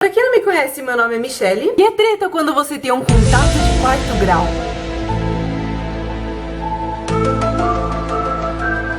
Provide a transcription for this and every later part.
Pra quem não me conhece, meu nome é Michelle. E é treta quando você tem um contato de quarto grau.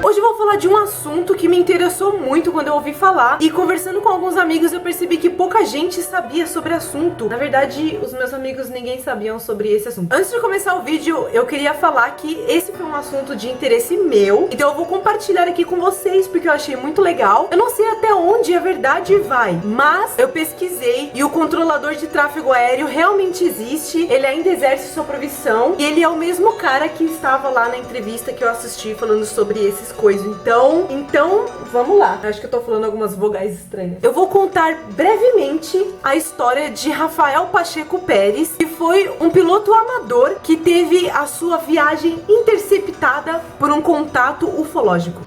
Hoje eu vou falar de um assunto que me interessou muito quando eu ouvi falar. E conversando com alguns amigos eu percebi que pouca gente sabia sobre o assunto. Na verdade, os meus amigos ninguém sabiam sobre esse assunto. Antes de começar o vídeo, eu queria falar que esse foi um assunto de interesse meu. Então eu vou compartilhar aqui com vocês, porque eu achei muito legal. Eu não sei até onde a verdade vai, mas eu pesquisei e o controlador de tráfego aéreo realmente existe. Ele ainda exerce sua profissão. E ele é o mesmo cara que estava lá na entrevista que eu assisti falando sobre esses coisas. Então, vamos lá. Acho que eu tô falando algumas vogais estranhas. Eu vou contar brevemente a história de Rafael Pacheco Pérez, que foi um piloto amador que teve a sua viagem interceptada por um contato ufológico.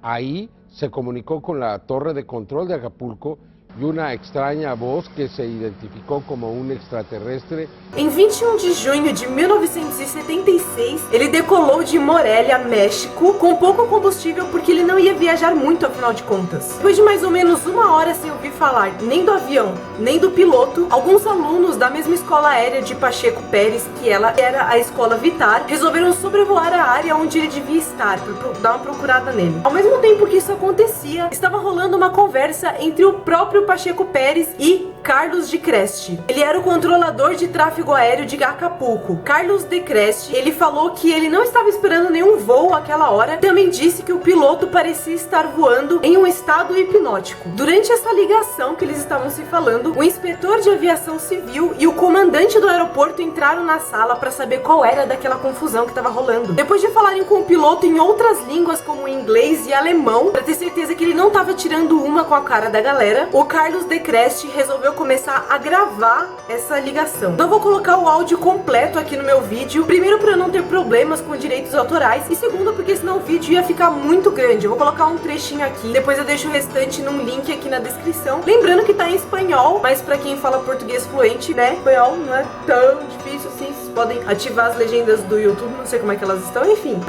Ahí se comunicó con la torre de control de Acapulco y una extraña voz que se identificó como un extraterrestre. Em 21 de junho de 1976, ele decolou de Morelia, México, com pouco combustível porque ele não ia viajar muito, afinal de contas. Depois de mais ou menos uma hora sem ouvir falar nem do avião, nem do piloto, alguns alunos da mesma escola aérea de Pacheco Pérez, que ela era a escola Vitar, resolveram sobrevoar a área onde ele devia estar, para dar uma procurada nele. Ao mesmo tempo que isso acontecia, estava rolando uma conversa entre o próprio Pacheco Pérez e Carlos de Creste. Ele era o controlador de tráfego aéreo de Acapulco. Carlos de Creste, ele falou que ele não estava esperando nenhum voo àquela hora. Também disse que o piloto parecia estar voando em um estado hipnótico. Durante essa ligação que eles estavam se falando, o inspetor de aviação civil e o comandante do aeroporto entraram na sala para saber qual era daquela confusão que estava rolando. Depois de falarem com o piloto em outras línguas como inglês e alemão, para ter certeza que ele não estava tirando uma com a cara da galera, o Carlos de Creste resolveu começar a gravar essa ligação. Não vou colocar o áudio completo aqui no meu vídeo, primeiro para não ter problemas com direitos autorais e segundo porque senão o vídeo ia ficar muito grande. Eu vou colocar um trechinho aqui, depois eu deixo o restante num link aqui na descrição. Lembrando que tá em espanhol, mas para quem fala português fluente, né, espanhol não é tão difícil assim, vocês podem ativar as legendas do YouTube, não sei como é que elas estão, enfim.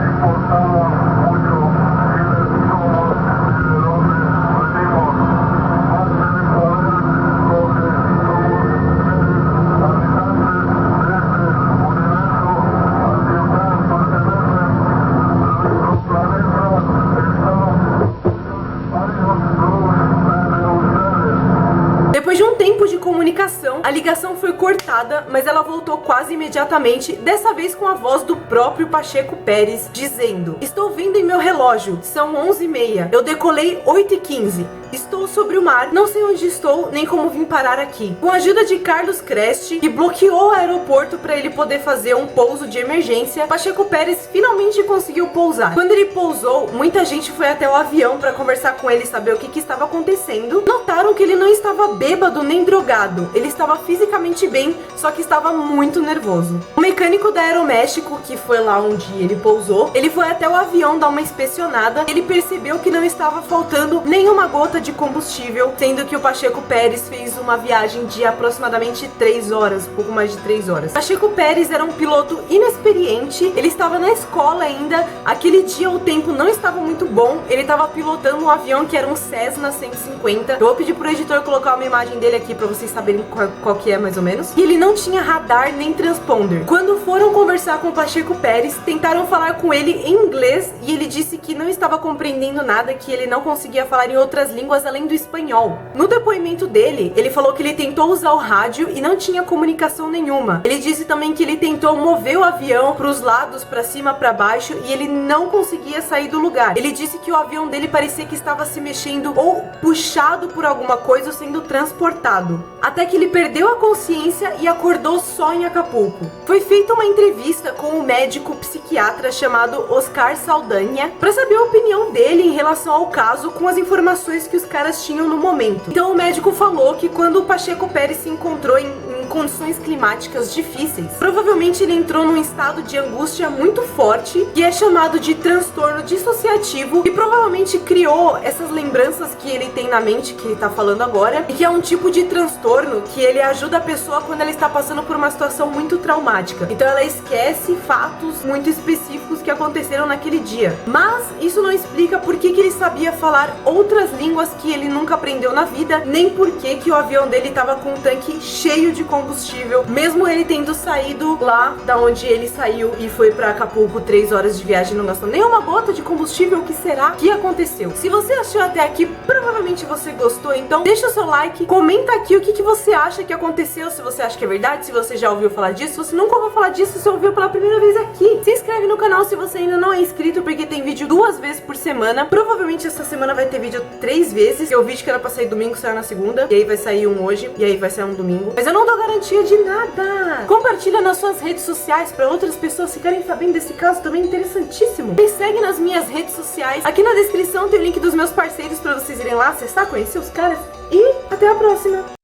Depois de um tempo de comunicação, a ligação foi cortada, mas ela voltou quase imediatamente, dessa vez com a voz do próprio Pacheco Pérez, dizendo: "Estou vendo em meu relógio, são 11h30, eu decolei 8h15, estou sobre o mar, não sei onde estou, nem como vim parar aqui." Com a ajuda de Carlos Creste, que bloqueou o aeroporto para ele poder fazer um pouso de emergência, Pacheco Pérez finalmente conseguiu pousar. Quando ele pousou, muita gente foi até o avião para conversar com ele e saber o que estava acontecendo. Notaram que ele não estava bêbado nem drogado, ele estava fisicamente bem, só que estava muito nervoso. O mecânico da Aeroméxico, que foi lá onde ele pousou, ele foi até o avião dar uma inspecionada. Ele percebeu que não estava faltando nenhuma gota de combustível, sendo que o Pacheco Pérez fez uma viagem de aproximadamente 3 horas, um pouco mais de 3 horas. Pacheco Pérez era um piloto inexperiente, ele estava na escola ainda, aquele dia o tempo não estava muito bom, ele estava pilotando um avião que era um Cessna 150. Eu vou pedir pro editor colocar uma imagem dele aqui pra vocês saberem qual que é mais ou menos. E ele não tinha radar nem transponder. Quando foram conversar com o Pacheco Pérez, tentaram falar com ele em inglês e ele disse que não estava compreendendo nada, que ele não conseguia falar em outras línguas além do espanhol. No depoimento dele, ele falou que ele tentou usar o rádio e não tinha comunicação nenhuma. Ele disse também que ele tentou mover o avião para os lados, para cima, para baixo, e ele não conseguia sair do lugar. Ele disse que o avião dele parecia que estava se mexendo ou puxado por alguma coisa ou sendo transportado. Até que ele perdeu a consciência e acordou só em Acapulco. Foi feita uma entrevista com um médico psiquiatra chamado Oscar Saldanha para saber a opinião dele em relação ao caso com as informações que os caras tinham no momento. Então o médico falou que quando o Pacheco Pérez se encontrou em condições climáticas difíceis. Provavelmente ele entrou num estado de angústia muito forte, que é chamado de transtorno dissociativo, e provavelmente criou essas lembranças que ele tem na mente, que ele tá falando agora, e que é um tipo de transtorno que ele ajuda a pessoa quando ela está passando por uma situação muito traumática. Então ela esquece fatos muito específicos que aconteceram naquele dia. Mas isso não explica por que ele sabia falar outras línguas que ele nunca aprendeu na vida, nem por que o avião dele estava com um tanque cheio de combustível, mesmo ele tendo saído lá da onde ele saiu e foi pra Acapulco 3 horas de viagem e não gastou nem uma gota de combustível. O que será que aconteceu? Se você achou até aqui, provavelmente você gostou, então deixa o seu like, comenta aqui o que você acha que aconteceu, se você acha que é verdade, se você já ouviu falar disso, se você nunca ouviu falar disso, se você ouviu pela primeira vez aqui. Se inscreve no canal se você ainda não é inscrito, porque tem vídeo 2 vezes por semana. Provavelmente essa semana vai ter vídeo 3 vezes, que é o vídeo que era pra sair domingo, saiu na segunda, e aí vai sair um hoje, e aí vai sair um domingo. Mas eu não dou garantia de nada. Compartilha nas suas redes sociais pra outras pessoas ficarem sabendo desse caso também interessantíssimo. Me segue nas minhas redes sociais. Aqui na descrição tem o link dos meus parceiros pra vocês irem lá acessar, conhecer os caras. E até a próxima!